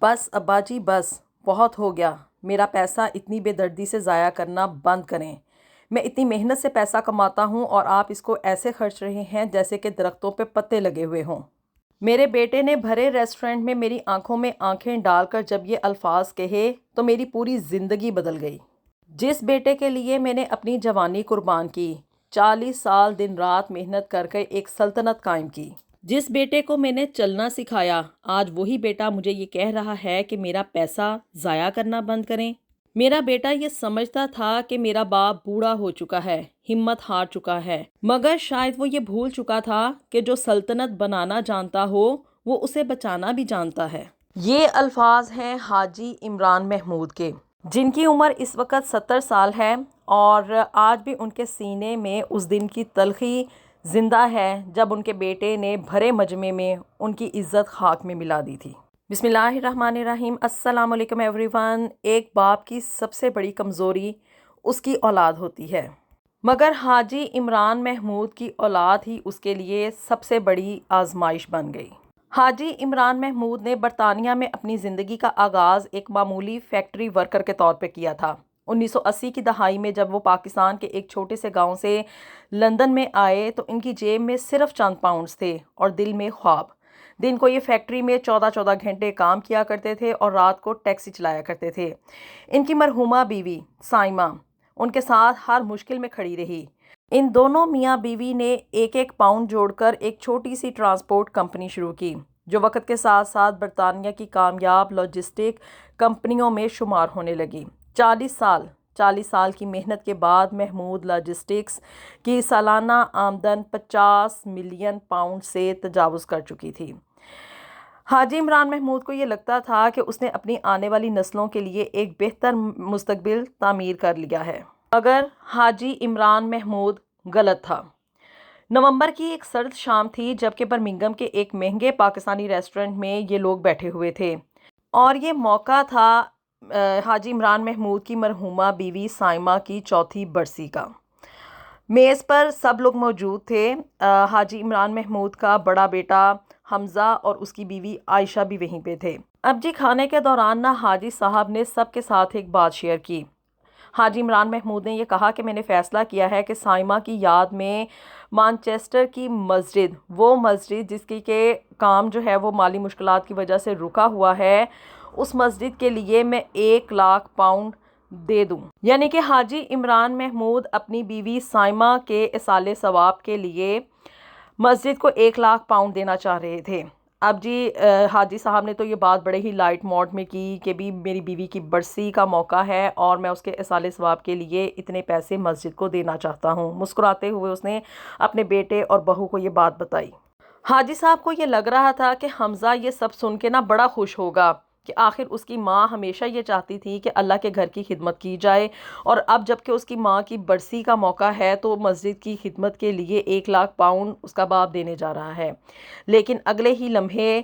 بس ابا جی بس، بہت ہو گیا۔ میرا پیسہ اتنی بے دردی سے ضائع کرنا بند کریں۔ میں اتنی محنت سے پیسہ کماتا ہوں اور آپ اس کو ایسے خرچ رہے ہیں جیسے کہ درختوں پہ پتے لگے ہوئے ہوں۔ میرے بیٹے نے بھرے ریسٹورنٹ میں میری آنکھوں میں آنکھیں ڈال کر جب یہ الفاظ کہے تو میری پوری زندگی بدل گئی۔ جس بیٹے کے لیے میں نے اپنی جوانی قربان کی، 40 سال دن رات محنت کر کے ایک سلطنت قائم کی، جس بیٹے کو میں نے چلنا سکھایا، آج وہی بیٹا مجھے یہ کہہ رہا ہے کہ میرا پیسہ ضائع کرنا بند کریں۔ میرا بیٹا یہ سمجھتا تھا کہ میرا باپ بوڑھا ہو چکا ہے، ہمت ہار چکا ہے، مگر شاید وہ یہ بھول چکا تھا کہ جو سلطنت بنانا جانتا ہو وہ اسے بچانا بھی جانتا ہے۔ یہ الفاظ ہیں حاجی عمران محمود کے، جن کی عمر اس وقت 70 سال ہے، اور آج بھی ان کے سینے میں اس دن کی تلخی زندہ ہے جب ان کے بیٹے نے بھرے مجمع میں ان کی عزت خاک میں ملا دی تھی۔ بسم اللہ الرحمن الرحیم۔ السلام علیکم ایوری ون۔ ایک باپ کی سب سے بڑی کمزوری اس کی اولاد ہوتی ہے، مگر حاجی عمران محمود کی اولاد ہی اس کے لیے سب سے بڑی آزمائش بن گئی۔ حاجی عمران محمود نے برطانیہ میں اپنی زندگی کا آغاز ایک معمولی فیکٹری ورکر کے طور پہ کیا تھا۔ 1980 کی دہائی میں جب وہ پاکستان کے ایک چھوٹے سے گاؤں سے لندن میں آئے تو ان کی جیب میں صرف چند پاؤنڈز تھے اور دل میں خواب۔ دن کو یہ فیکٹری میں 14 گھنٹے کام کیا کرتے تھے اور رات کو ٹیکسی چلایا کرتے تھے۔ ان کی مرحومہ بیوی سائمہ ان کے ساتھ ہر مشکل میں کھڑی رہی۔ ان دونوں میاں بیوی نے ایک پاؤنڈ جوڑ کر ایک چھوٹی سی ٹرانسپورٹ کمپنی شروع کی، جو وقت کے ساتھ ساتھ برطانیہ کی کامیاب لاجسٹک کمپنیوں میں شمار ہونے لگی۔ 40 سال کی محنت کے بعد محمود لاجسٹکس کی سالانہ آمدن 50 ملین پاؤنڈ سے تجاوز کر چکی تھی۔ حاجی عمران محمود کو یہ لگتا تھا کہ اس نے اپنی آنے والی نسلوں کے لیے ایک بہتر مستقبل تعمیر کر لیا ہے، مگر حاجی عمران محمود غلط تھا۔ نومبر کی ایک سرد شام تھی جبکہ برمنگھم کے ایک مہنگے پاکستانی ریسٹورنٹ میں یہ لوگ بیٹھے ہوئے تھے، اور یہ موقع تھا حاجی عمران محمود کی مرحومہ بیوی سائمہ کی چوتھی برسی کا۔ میز پر سب لوگ موجود تھے۔ حاجی عمران محمود کا بڑا بیٹا حمزہ اور اس کی بیوی عائشہ بھی وہیں پہ تھے۔ اب جی کھانے کے دوران حاجی صاحب نے سب کے ساتھ ایک بات شیئر کی۔ حاجی عمران محمود نے یہ کہا کہ میں نے فیصلہ کیا ہے کہ سائمہ کی یاد میں مانچسٹر کی مسجد، وہ مسجد جس کی کہ کام جو ہے وہ مالی مشکلات کی وجہ سے رکا ہوا ہے، اس مسجد کے لیے میں 1 لاکھ پاؤنڈ دے دوں۔ یعنی کہ حاجی عمران محمود اپنی بیوی سائمہ کے ایصال ثواب کے لیے مسجد کو 1 لاکھ پاؤنڈ دینا چاہ رہے تھے۔ اب جی حاجی صاحب نے تو یہ بات بڑے ہی لائٹ موڈ میں کی کہ بھی میری بیوی کی برسی کا موقع ہے اور میں اس کے ایصال ثواب کے لیے اتنے پیسے مسجد کو دینا چاہتا ہوں۔ مسکراتے ہوئے اس نے اپنے بیٹے اور بہو کو یہ بات بتائی۔ حاجی صاحب کو یہ لگ رہا تھا کہ حمزہ یہ سب سن کے بڑا خوش ہوگا کہ آخر اس کی ماں ہمیشہ یہ چاہتی تھی کہ اللہ کے گھر کی خدمت کی جائے، اور اب جب کہ اس کی ماں کی برسی کا موقع ہے تو مسجد کی خدمت کے لیے 1 لاکھ پاؤنڈ اس کا باپ دینے جا رہا ہے۔ لیکن اگلے ہی لمحے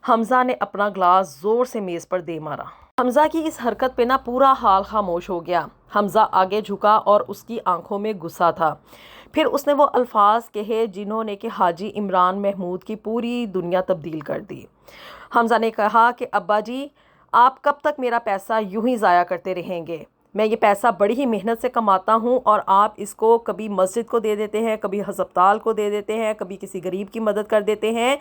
حمزہ نے اپنا گلاس زور سے میز پر دے مارا۔ حمزہ کی اس حرکت پہ پورا حال خاموش ہو گیا۔ حمزہ آگے جھکا اور اس کی آنکھوں میں غصہ تھا۔ پھر اس نے وہ الفاظ کہے جنہوں نے کہ حاجی عمران محمود کی پوری دنیا تبدیل کر دی۔ حمزہ نے کہا کہ ابا جی، آپ کب تک میرا پیسہ یوں ہی ضائع کرتے رہیں گے؟ میں یہ پیسہ بڑی ہی محنت سے کماتا ہوں اور آپ اس کو کبھی مسجد کو دے دیتے ہیں، کبھی ہسپتال کو دے دیتے ہیں، کبھی کسی غریب کی مدد کر دیتے ہیں۔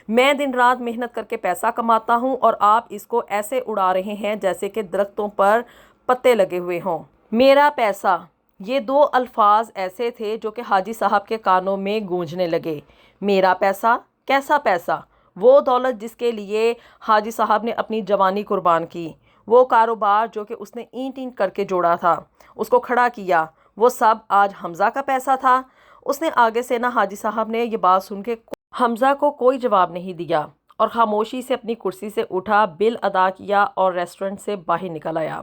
میں دن رات محنت کر کے پیسہ کماتا ہوں اور آپ اس کو ایسے اڑا رہے ہیں جیسے کہ درختوں پر پتے لگے ہوئے ہوں۔ میرا پیسہ، یہ 2 الفاظ ایسے تھے جو کہ حاجی صاحب کے کانوں میں گونجنے لگے۔ میرا پیسہ؟ کیسا پیسہ؟ وہ دولت جس کے لیے حاجی صاحب نے اپنی جوانی قربان کی، وہ کاروبار جو کہ اس نے اینٹ کر کے جوڑا تھا، اس کو کھڑا کیا، وہ سب آج حمزہ کا پیسہ تھا۔ اس نے آگے سے حاجی صاحب نے یہ بات سن کے حمزہ کو کوئی جواب نہیں دیا اور خاموشی سے اپنی کرسی سے اٹھا، بل ادا کیا اور ریسٹورنٹ سے باہر نکل آیا۔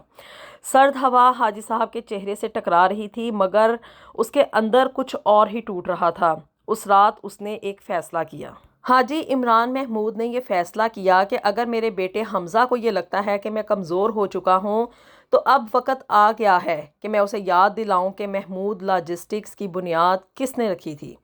سرد ہوا حاجی صاحب کے چہرے سے ٹکرا رہی تھی، مگر اس کے اندر کچھ اور ہی ٹوٹ رہا تھا۔ اس رات اس نے ایک فیصلہ کیا۔ حاجی عمران محمود نے یہ فیصلہ کیا کہ اگر میرے بیٹے حمزہ کو یہ لگتا ہے کہ میں کمزور ہو چکا ہوں تو اب وقت آ گیا ہے کہ میں اسے یاد دلاؤں کہ محمود لاجسٹکس کی بنیاد کس نے رکھی تھی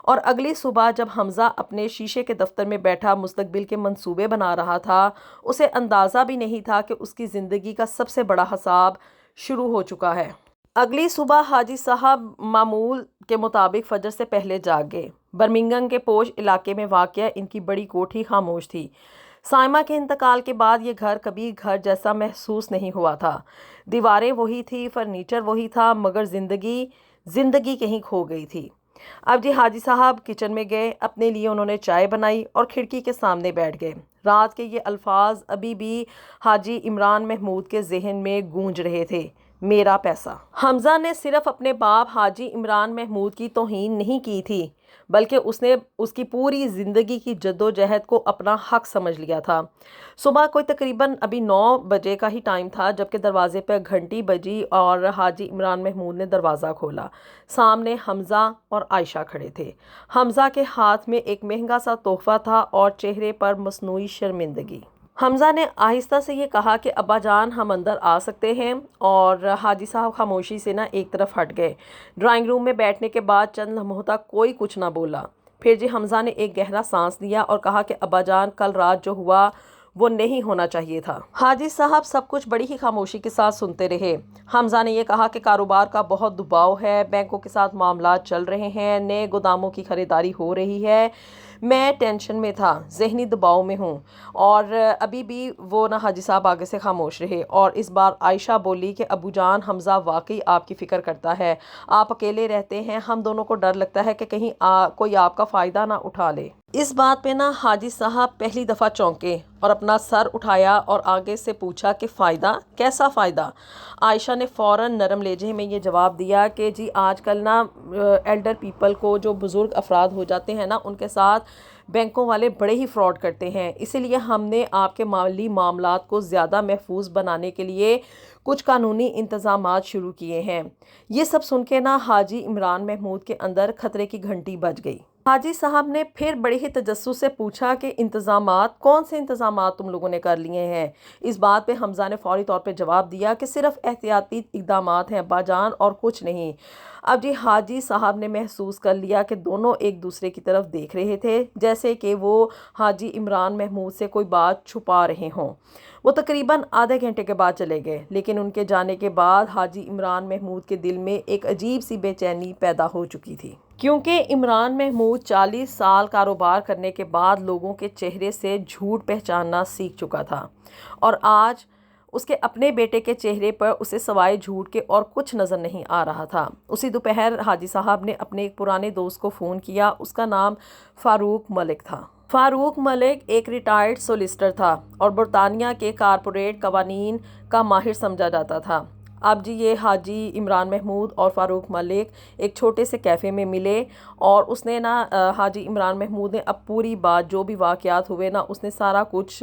اور اگلی صبح جب حمزہ اپنے شیشے کے دفتر میں بیٹھا مستقبل کے منصوبے بنا رہا تھا، اسے اندازہ بھی نہیں تھا کہ اس کی زندگی کا سب سے بڑا حساب شروع ہو چکا ہے۔ اگلی صبح حاجی صاحب معمول کے مطابق فجر سے پہلے جاگ گئے۔ برمنگھم کے پوش علاقے میں واقع ان کی بڑی کوٹھی خاموش تھی۔ سائمہ کے انتقال کے بعد یہ گھر کبھی گھر جیسا محسوس نہیں ہوا تھا۔ دیواریں وہی تھی، فرنیچر وہی تھا، مگر زندگی کہیں کھو گئی تھی۔ اب جی حاجی صاحب کچن میں گئے، اپنے لیے انہوں نے چائے بنائی اور کھڑکی کے سامنے بیٹھ گئے۔ رات کے یہ الفاظ ابھی بھی حاجی عمران محمود کے ذہن میں گونج رہے تھے، میرا پیسہ۔ حمزہ نے صرف اپنے باپ حاجی عمران محمود کی توہین نہیں کی تھی، بلکہ اس نے اس کی پوری زندگی کی جدوجہد کو اپنا حق سمجھ لیا تھا۔ صبح کوئی تقریباً ابھی 9 بجے کا ہی ٹائم تھا جبکہ دروازے پہ گھنٹی بجی اور حاجی عمران محمود نے دروازہ کھولا۔ سامنے حمزہ اور عائشہ کھڑے تھے۔ حمزہ کے ہاتھ میں ایک مہنگا سا تحفہ تھا اور چہرے پر مصنوعی شرمندگی۔ حمزہ نے آہستہ سے یہ کہا کہ ابا جان ہم اندر آ سکتے ہیں، اور حاجی صاحب خاموشی سے ایک طرف ہٹ گئے۔ ڈرائنگ روم میں بیٹھنے کے بعد چند لمحوں تک کوئی کچھ نہ بولا۔ پھر جی حمزہ نے ایک گہرا سانس لیا اور کہا کہ ابا جان کل رات جو ہوا وہ نہیں ہونا چاہیے تھا۔ حاجی صاحب سب کچھ بڑی ہی خاموشی کے ساتھ سنتے رہے۔ حمزہ نے یہ کہا کہ کاروبار کا بہت دباؤ ہے، بینکوں کے ساتھ معاملات چل رہے ہیں، نئے گوداموں کی خریداری ہو رہی ہے۔ میں ٹینشن میں تھا، ذہنی دباؤ میں ہوں۔ اور ابھی بھی وہ حاجی صاحب آگے سے خاموش رہے، اور اس بار عائشہ بولی کہ ابو جان حمزہ واقعی آپ کی فکر کرتا ہے، آپ اکیلے رہتے ہیں، ہم دونوں کو ڈر لگتا ہے کہ کہیں کوئی آپ کا فائدہ نہ اٹھا لے۔ اس بات پہ حاجی صاحب پہلی دفعہ چونکے اور اپنا سر اٹھایا اور آگے سے پوچھا کہ فائدہ؟ کیسا فائدہ؟ عائشہ نے فوراً نرم لہجے میں یہ جواب دیا کہ جی آج کل ایلڈر پیپل کو، جو بزرگ افراد ہو جاتے ہیں ان کے ساتھ بینکوں والے بڑے ہی فراڈ کرتے ہیں، اسی لیے ہم نے آپ کے مالی معاملات کو زیادہ محفوظ بنانے کے لیے کچھ قانونی انتظامات شروع کیے ہیں۔ یہ سب سن کے حاجی عمران محمود کے اندر خطرے کی گھنٹی بج گئی۔ حاجی صاحب نے پھر بڑے ہی تجسس سے پوچھا کہ انتظامات؟ کون سے انتظامات تم لوگوں نے کر لیے ہیں؟ اس بات پہ حمزہ نے فوری طور پہ جواب دیا کہ صرف احتیاطی اقدامات ہیں ابا جان، اور کچھ نہیں۔ اب جی حاجی صاحب نے محسوس کر لیا کہ دونوں ایک دوسرے کی طرف دیکھ رہے تھے، جیسے کہ وہ حاجی عمران محمود سے کوئی بات چھپا رہے ہوں۔ وہ تقریباً آدھے گھنٹے کے بعد چلے گئے، لیکن ان کے جانے کے بعد حاجی عمران محمود کے دل میں ایک عجیب سی بے چینی پیدا ہو چکی تھی، کیونکہ عمران محمود 40 سال کاروبار کرنے کے بعد لوگوں کے چہرے سے جھوٹ پہچاننا سیکھ چکا تھا، اور آج اس کے اپنے بیٹے کے چہرے پر اسے سوائے جھوٹ کے اور کچھ نظر نہیں آ رہا تھا۔ اسی دوپہر حاجی صاحب نے اپنے ایک پرانے دوست کو فون کیا، اس کا نام فاروق ملک تھا۔ فاروق ملک ایک ریٹائرڈ سولیسٹر تھا اور برطانیہ کے کارپوریٹ قوانین کا ماہر سمجھا جاتا تھا۔ اب جی یہ حاجی عمران محمود اور فاروق ملک ایک چھوٹے سے کیفے میں ملے، اور اس نے حاجی عمران محمود نے اب پوری بات، جو بھی واقعات ہوئے اس نے سارا کچھ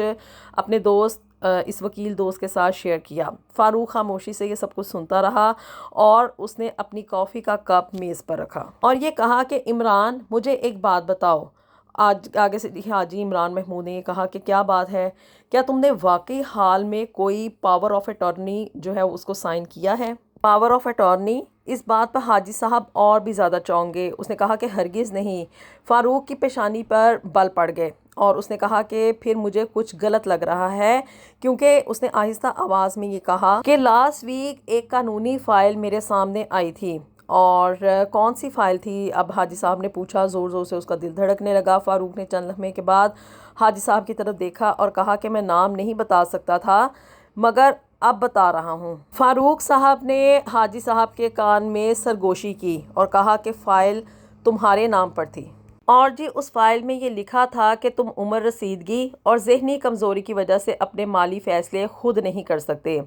اپنے دوست، اس وکیل دوست کے ساتھ شیئر کیا۔ فاروق خاموشی سے یہ سب کچھ سنتا رہا، اور اس نے اپنی کافی کا کپ میز پر رکھا اور یہ کہا کہ عمران مجھے ایک بات بتاؤ۔ آگے سے حاجی عمران محمود نے یہ کہا کہ کیا بات ہے؟ کیا تم نے واقعی حال میں کوئی پاور آف اٹارنی جو ہے اس کو سائن کیا ہے؟ Power of attorney? اس بات پر حاجی صاحب اور بھی زیادہ چونک گئے۔ اس نے کہا کہ ہرگز نہیں۔ فاروق کی پیشانی پر بل پڑ گئے اور اس نے کہا کہ پھر مجھے کچھ غلط لگ رہا ہے، کیونکہ اس نے آہستہ آواز میں یہ کہا کہ لاسٹ ویک ایک قانونی فائل میرے سامنے آئی تھی۔ اور کون سی فائل تھی؟ اب حاجی صاحب نے پوچھا۔ زور زور سے اس کا دل دھڑکنے لگا۔ فاروق نے چند لمحے کے بعد حاجی صاحب کی طرف دیکھا اور کہا کہ میں نام نہیں بتا سکتا تھا، مگر اب بتا رہا ہوں۔ فاروق صاحب نے حاجی صاحب کے کان میں سرگوشی کی اور کہا کہ فائل تمہارے نام پر تھی، اور جی اس فائل میں یہ لکھا تھا کہ تم عمر رسیدگی اور ذہنی کمزوری کی وجہ سے اپنے مالی فیصلے خود نہیں کر سکتے۔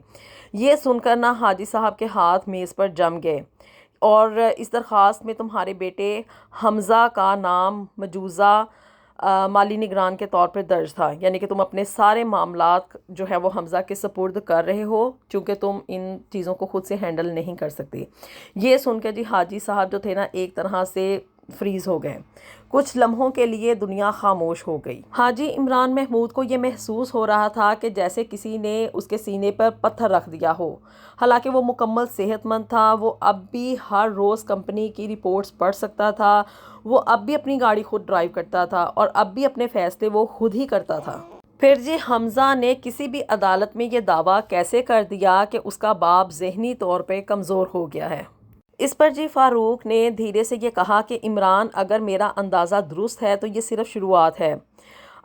یہ سن کر حاجی صاحب کے ہاتھ میز پر جم گئے، اور اس درخواست میں تمہارے بیٹے حمزہ کا نام مجوزہ مالی نگران کے طور پر درج تھا، یعنی کہ تم اپنے سارے معاملات جو ہے وہ حمزہ کے سپرد کر رہے ہو، چونکہ تم ان چیزوں کو خود سے ہینڈل نہیں کر سکتے۔ یہ سن کے جی حاجی صاحب جو تھے ایک طرح سے فریز ہو گئے۔ کچھ لمحوں کے لیے دنیا خاموش ہو گئی۔ حاجی عمران محمود کو یہ محسوس ہو رہا تھا کہ جیسے کسی نے اس کے سینے پر پتھر رکھ دیا ہو۔ حالانکہ وہ مکمل صحت مند تھا، وہ اب بھی ہر روز کمپنی کی رپورٹس پڑھ سکتا تھا، وہ اب بھی اپنی گاڑی خود ڈرائیو کرتا تھا اور اب بھی اپنے فیصلے وہ خود ہی کرتا تھا۔ پھر جی حمزہ نے کسی بھی عدالت میں یہ دعویٰ کیسے کر دیا کہ اس کا باپ ذہنی طور پہ کمزور ہو گیا ہے؟ اس پر جی فاروق نے دھیرے سے یہ کہا کہ عمران، اگر میرا اندازہ درست ہے تو یہ صرف شروعات ہے۔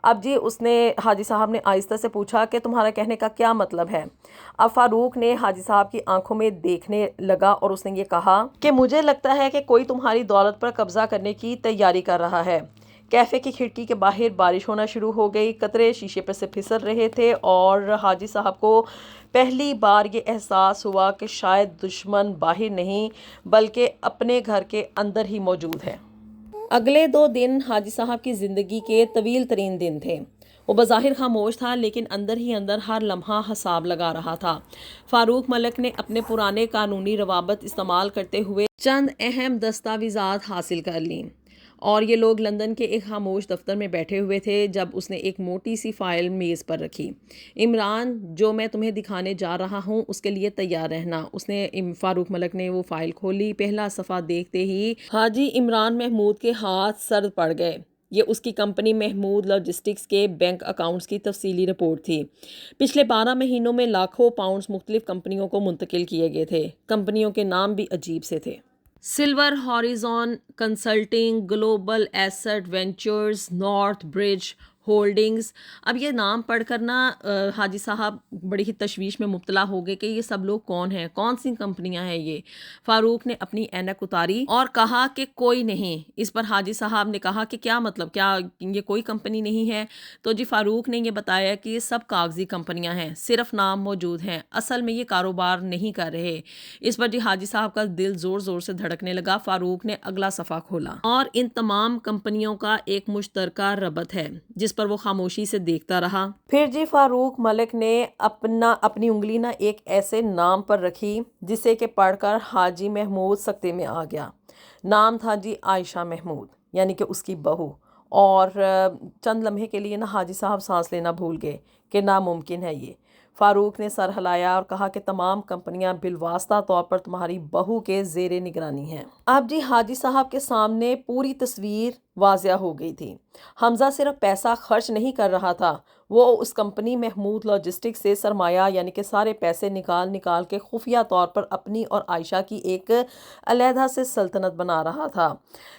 اب جی اس نے حاجی صاحب نے آہستہ سے پوچھا کہ تمہارا کہنے کا کیا مطلب ہے؟ اب فاروق نے حاجی صاحب کی آنکھوں میں دیکھنے لگا اور اس نے یہ کہا کہ مجھے لگتا ہے کہ کوئی تمہاری دولت پر قبضہ کرنے کی تیاری کر رہا ہے۔ کیفے کی کھڑکی کے باہر بارش ہونا شروع ہو گئی، قطرے شیشے پر سے پھسل رہے تھے اور حاجی صاحب کو پہلی بار یہ احساس ہوا کہ شاید دشمن باہر نہیں بلکہ اپنے گھر کے اندر ہی موجود ہے۔ اگلے 2 دن حاجی صاحب کی زندگی کے طویل ترین دن تھے۔ وہ بظاہر خاموش تھا لیکن اندر ہی اندر ہر لمحہ حساب لگا رہا تھا۔ فاروق ملک نے اپنے پرانے قانونی روابط استعمال کرتے ہوئے چند اہم دستاویزات حاصل کر لیں اور یہ لوگ لندن کے ایک خاموش دفتر میں بیٹھے ہوئے تھے جب اس نے ایک موٹی سی فائل میز پر رکھی۔ عمران، جو میں تمہیں دکھانے جا رہا ہوں اس کے لیے تیار رہنا۔ اس نے فاروق ملک نے وہ فائل کھولی۔ پہلا صفحہ دیکھتے ہی حاجی عمران محمود کے ہاتھ سرد پڑ گئے۔ یہ اس کی کمپنی محمود لاجسٹکس کے بینک اکاؤنٹس کی تفصیلی رپورٹ تھی۔ پچھلے 12 مہینوں میں لاکھوں پاؤنڈز مختلف کمپنیوں کو منتقل کیے گئے تھے۔ کمپنیوں کے نام بھی عجیب سے تھے: Silver Horizon Consulting, Global East Ventures, North Bridge Holdings. اب یہ نام پڑھ کر نا حاجی صاحب بڑی ہی تشویش میں مبتلا ہو گئے کہ یہ سب لوگ کون ہیں، کون سی کمپنیاں ہیں یہ۔ فاروق نے اپنی اینک اتاری اور کہا کہ کوئی نہیں۔ اس پر حاجی صاحب نے کہا کہ کیا مطلب، کیا یہ کوئی کمپنی نہیں ہے؟ تو جی فاروق نے یہ بتایا کہ یہ سب کاغذی کمپنیاں ہیں، صرف نام موجود ہیں، اصل میں یہ کاروبار نہیں کر رہے۔ اس پر جی حاجی صاحب کا دل زور زور سے دھڑکنے لگا۔ فاروق نے اگلا صفحہ کھولا اور ان تمام کمپنیوں کا ایک مشترکہ ربط ہے جس پر وہ خاموشی سے دیکھتا رہا۔ پھر جی فاروق ملک نے اپنی انگلی نہ ایک ایسے نام پر رکھی جسے کہ پڑھ کر حاجی محمود سکتے میں آ گیا۔ نام تھا جی عائشہ محمود، یعنی کہ اس کی بہو۔ اور چند لمحے کے لیے نا حاجی صاحب سانس لینا بھول گئے کہ ناممکن ہے یہ۔ فاروق نے سر ہلایا اور کہا کہ تمام کمپنیاں بالواسطہ طور پر تمہاری بہو کے زیر نگرانی ہیں۔ اب جی حاجی صاحب کے سامنے پوری تصویر واضح ہو گئی تھی۔ حمزہ صرف پیسہ خرچ نہیں کر رہا تھا، وہ اس کمپنی محمود لاجسٹکس سے سرمایہ یعنی کہ سارے پیسے نکال کے خفیہ طور پر اپنی اور عائشہ کی ایک علیحدہ سے سلطنت بنا رہا تھا۔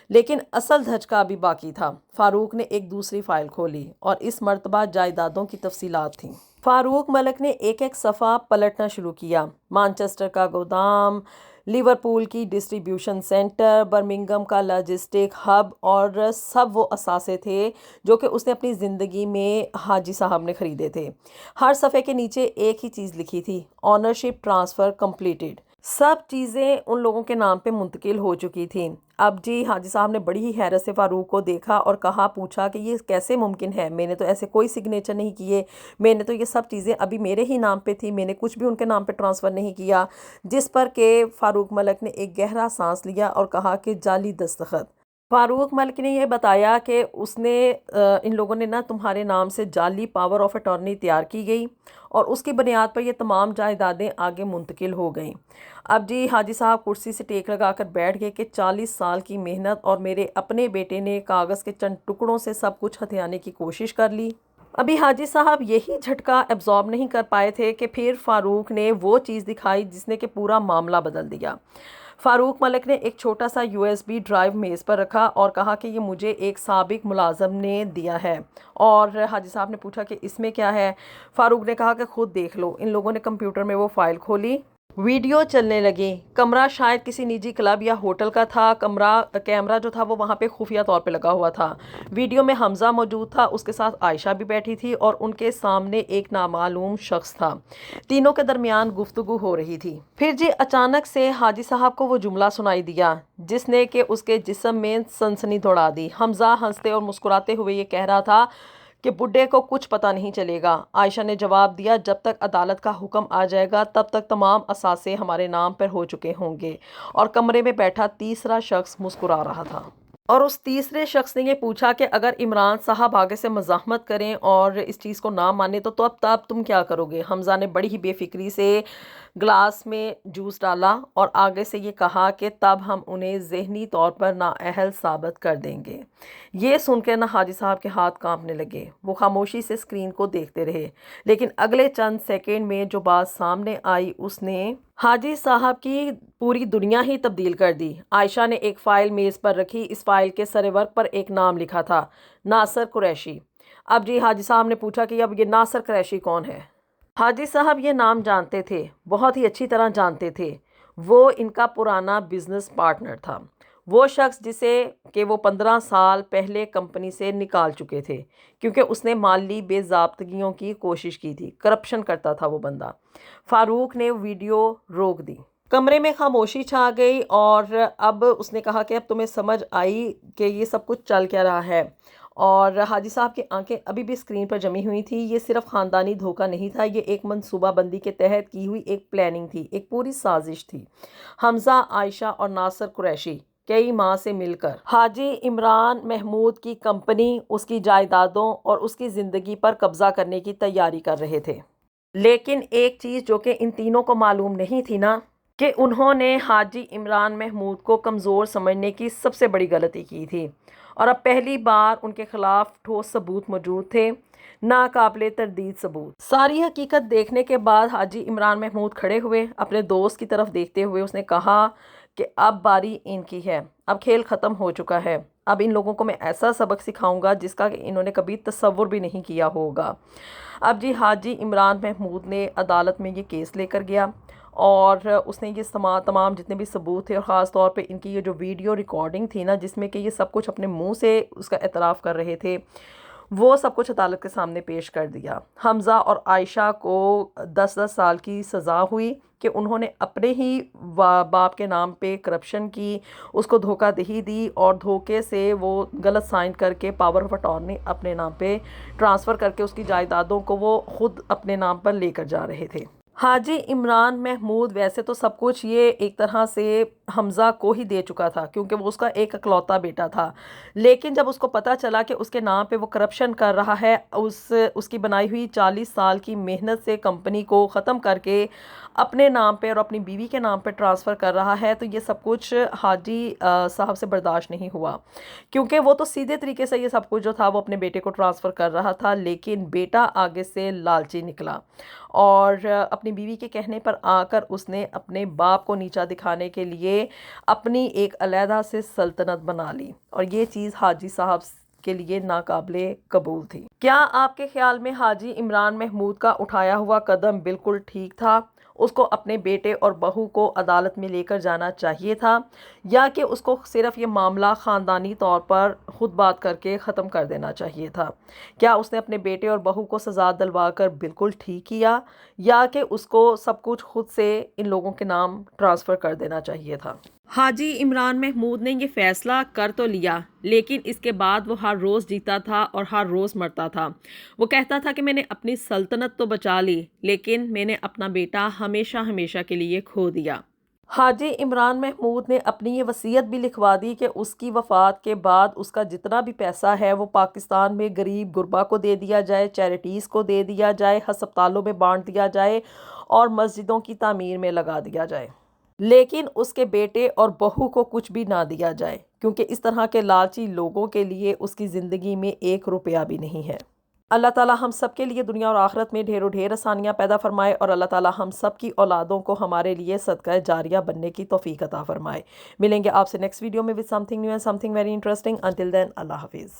لیکن اصل دھچکا ابھی باقی تھا۔ فاروق نے ایک دوسری فائل کھولی اور اس مرتبہ جائیدادوں کی تفصیلات تھیں۔ فاروق ملک نے ایک ایک صفحہ پلٹنا شروع کیا۔ مانچسٹر کا گودام، لیورپول کی ڈسٹریبیوشن سینٹر، برمنگھم کا لاجسٹک ہب، اور سب وہ اثاثے تھے جو کہ اس نے اپنی زندگی میں حاجی صاحب نے خریدے تھے۔ ہر صفحے کے نیچے ایک ہی چیز لکھی تھی: اونرشپ ٹرانسفر کمپلیٹڈ۔ سب چیزیں ان لوگوں کے نام پہ منتقل ہو چکی تھیں۔ اب جی حاجی صاحب نے بڑی ہی حیرت سے فاروق کو دیکھا اور پوچھا کہ یہ کیسے ممکن ہے؟ میں نے تو ایسے کوئی سگنیچر نہیں کیے، میں نے تو یہ سب چیزیں ابھی میرے ہی نام پہ تھی، میں نے کچھ بھی ان کے نام پہ ٹرانسفر نہیں کیا۔ جس پر کہ فاروق ملک نے ایک گہرا سانس لیا اور کہا کہ جعلی دستخط۔ فاروق ملک نے یہ بتایا کہ ان لوگوں نے نا تمہارے نام سے جعلی پاور آف اٹارنی تیار کی گئی اور اس کی بنیاد پر یہ تمام جائیدادیں آگے منتقل ہو گئیں۔ اب جی حاجی صاحب کرسی سے ٹیک لگا کر بیٹھ گئے کہ 40 سال کی محنت اور میرے اپنے بیٹے نے کاغذ کے چند ٹکڑوں سے سب کچھ ہتھیانے کی کوشش کر لی۔ ابھی حاجی صاحب یہی جھٹکا ایبزارب نہیں کر پائے تھے کہ پھر فاروق نے وہ چیز دکھائی جس نے کہ پورا معاملہ بدل دیا۔ فاروق ملک نے ایک چھوٹا سا USB ڈرائیو میز پر رکھا اور کہا کہ یہ مجھے ایک سابق ملازم نے دیا ہے۔ اور حاجی صاحب نے پوچھا کہ اس میں کیا ہے؟ فاروق نے کہا کہ خود دیکھ لو۔ ان لوگوں نے کمپیوٹر میں وہ فائل کھولی، ویڈیو چلنے لگی۔ کمرہ شاید کسی نجی کلب یا ہوٹل کا تھا۔ کیمرہ جو تھا وہ وہاں پہ خفیہ طور پہ لگا ہوا تھا۔ ویڈیو میں حمزہ موجود تھا، اس کے ساتھ عائشہ بھی بیٹھی تھی اور ان کے سامنے ایک نامعلوم شخص تھا۔ تینوں کے درمیان گفتگو ہو رہی تھی۔ پھر جی اچانک سے حاجی صاحب کو وہ جملہ سنائی دیا جس نے کہ اس کے جسم میں سنسنی دوڑا دی۔ حمزہ ہنستے اور مسکراتے ہوئے یہ کہہ رہا تھا کہ بڈھے کو کچھ پتہ نہیں چلے گا۔ عائشہ نے جواب دیا، جب تک عدالت کا حکم آ جائے گا تب تک تمام اثاثے ہمارے نام پر ہو چکے ہوں گے۔ اور کمرے میں بیٹھا تیسرا شخص مسکرا رہا تھا۔ اور اس تیسرے شخص نے یہ پوچھا کہ اگر عمران صاحب آگے سے مزاحمت کریں اور اس چیز کو نہ مانیں تو اب تم کیا کرو گے؟ حمزہ نے بڑی ہی بے فکری سے گلاس میں جوس ڈالا اور آگے سے یہ کہا کہ تب ہم انہیں ذہنی طور پر نااہل ثابت کر دیں گے۔ یہ سن کر حاجی صاحب کے ہاتھ کانپنے لگے۔ وہ خاموشی سے اسکرین کو دیکھتے رہے، لیکن اگلے چند سیکنڈ میں جو بات سامنے آئی اس نے حاجی صاحب کی پوری دنیا ہی تبدیل کر دی۔ عائشہ نے ایک فائل میز پر رکھی۔ اس فائل کے سر ورق پر ایک نام لکھا تھا، ناصر قریشی۔ اب حاجی صاحب نے پوچھا کہ اب یہ ناصر قریشی کون ہے؟ حاجی صاحب یہ نام جانتے تھے، بہت ہی اچھی طرح جانتے تھے۔ وہ ان کا پرانا بزنس پارٹنر تھا، وہ شخص جسے کہ وہ 15 سال پہلے کمپنی سے نکال چکے تھے کیونکہ اس نے مالی بے ضابطگیوں کی کوشش کی تھی، کرپشن کرتا تھا وہ بندہ۔ فاروق نے ویڈیو روک دی۔ کمرے میں خاموشی چھا گئی اور اب اس نے کہا کہ اب تمہیں سمجھ آئی کہ یہ سب کچھ چل کیا رہا ہے۔ اور حاجی صاحب کی آنکھیں ابھی بھی اسکرین پر جمی ہوئی تھی۔ یہ صرف خاندانی دھوکہ نہیں تھا، یہ ایک منصوبہ بندی کے تحت کی ہوئی ایک پلاننگ تھی، ایک پوری سازش تھی۔ حمزہ، عائشہ اور ناصر قریشی کئی ماہ سے مل کر حاجی عمران محمود کی کمپنی، اس کی جائیدادوں اور اس کی زندگی پر قبضہ کرنے کی تیاری کر رہے تھے۔ لیکن ایک چیز جو کہ ان تینوں کو معلوم نہیں تھی نا، کہ انہوں نے حاجی عمران محمود کو کمزور سمجھنے کی سب سے بڑی غلطی کی تھی، اور اب پہلی بار ان کے خلاف ٹھوس ثبوت موجود تھے، ناقابل تردید ثبوت۔ ساری حقیقت دیکھنے کے بعد حاجی عمران محمود کھڑے ہوئے، اپنے دوست کی طرف دیکھتے ہوئے اس نے کہا کہ اب باری ان کی ہے، اب کھیل ختم ہو چکا ہے، اب ان لوگوں کو میں ایسا سبق سکھاؤں گا جس کا کہ انہوں نے کبھی تصور بھی نہیں کیا ہوگا۔ اب حاجی عمران محمود نے عدالت میں یہ کیس لے کر گیا اور اس نے یہ تمام جتنے بھی ثبوت تھے، اور خاص طور پہ ان کی یہ جو ویڈیو ریکارڈنگ تھی نا، جس میں کہ یہ سب کچھ اپنے منہ سے اس کا اعتراف کر رہے تھے، وہ سب کچھ عدالت کے سامنے پیش کر دیا۔ حمزہ اور عائشہ کو 10 سال کی سزا ہوئی کہ انہوں نے اپنے ہی باپ کے نام پہ کرپشن کی، اس کو دھوکہ دہی دی اور دھوکے سے وہ غلط سائن کر کے پاور آف اٹارنی اپنے نام پہ ٹرانسفر کر کے اس کی جائیدادوں کو وہ خود اپنے نام پر لے کر جا رہے تھے۔ حاجی عمران محمود ویسے تو سب کچھ یہ ایک طرح سے حمزہ کو ہی دے چکا تھا کیونکہ وہ اس کا ایک اکلوتا بیٹا تھا، لیکن جب اس کو پتہ چلا کہ اس کے نام پہ وہ کرپشن کر رہا ہے، اس کی بنائی ہوئی 40 سال کی محنت سے کمپنی کو ختم کر کے اپنے نام پہ اور اپنی بیوی کے نام پہ ٹرانسفر کر رہا ہے، تو یہ سب کچھ حاجی صاحب سے برداشت نہیں ہوا، کیونکہ وہ تو سیدھے طریقے سے یہ سب کچھ جو تھا وہ اپنے بیٹے کو ٹرانسفر کر رہا تھا، لیکن بیٹا آگے سے لالچی نکلا اور اپنی بیوی کے کہنے پر آ کر اس نے اپنے باپ کو نیچا دکھانے کے لیے اپنی ایک علیحدہ سے سلطنت بنا لی، اور یہ چیز حاجی صاحب کے لیے ناقابل قبول تھی۔ کیا آپ کے خیال میں حاجی عمران محمود کا اٹھایا ہوا قدم بالکل ٹھیک تھا؟ اس کو اپنے بیٹے اور بہو کو عدالت میں لے کر جانا چاہیے تھا، یا کہ اس کو صرف یہ معاملہ خاندانی طور پر خود بات کر کے ختم کر دینا چاہیے تھا؟ کیا اس نے اپنے بیٹے اور بہو کو سزا دلوا کر بالکل ٹھیک کیا، یا کہ اس کو سب کچھ خود سے ان لوگوں کے نام ٹرانسفر کر دینا چاہیے تھا؟ حاجی عمران محمود نے یہ فیصلہ کر تو لیا، لیکن اس کے بعد وہ ہر روز جیتا تھا اور ہر روز مرتا تھا۔ وہ کہتا تھا کہ میں نے اپنی سلطنت تو بچا لی، لیکن میں نے اپنا بیٹا ہمیشہ ہمیشہ کے لیے کھو دیا۔ حاجی عمران محمود نے اپنی یہ وصیت بھی لکھوا دی کہ اس کی وفات کے بعد اس کا جتنا بھی پیسہ ہے وہ پاکستان میں غریب غربا کو دے دیا جائے، چیریٹیز کو دے دیا جائے، ہسپتالوں میں بانٹ دیا جائے اور مسجدوں کی تعمیر میں لگا دیا جائے، لیکن اس کے بیٹے اور بہو کو کچھ بھی نہ دیا جائے، کیونکہ اس طرح کے لالچی لوگوں کے لیے اس کی زندگی میں 1 روپیہ بھی نہیں ہے۔ اللہ تعالیٰ ہم سب کے لیے دنیا اور آخرت میں ڈھیر و ڈھیر آسانیاں پیدا فرمائے، اور اللہ تعالیٰ ہم سب کی اولادوں کو ہمارے لیے صدقہ جاریہ بننے کی توفیق عطا فرمائے۔ ملیں گے آپ سے نیکسٹ ویڈیو میں with something new and something very interesting. Until then, اللہ حافظ۔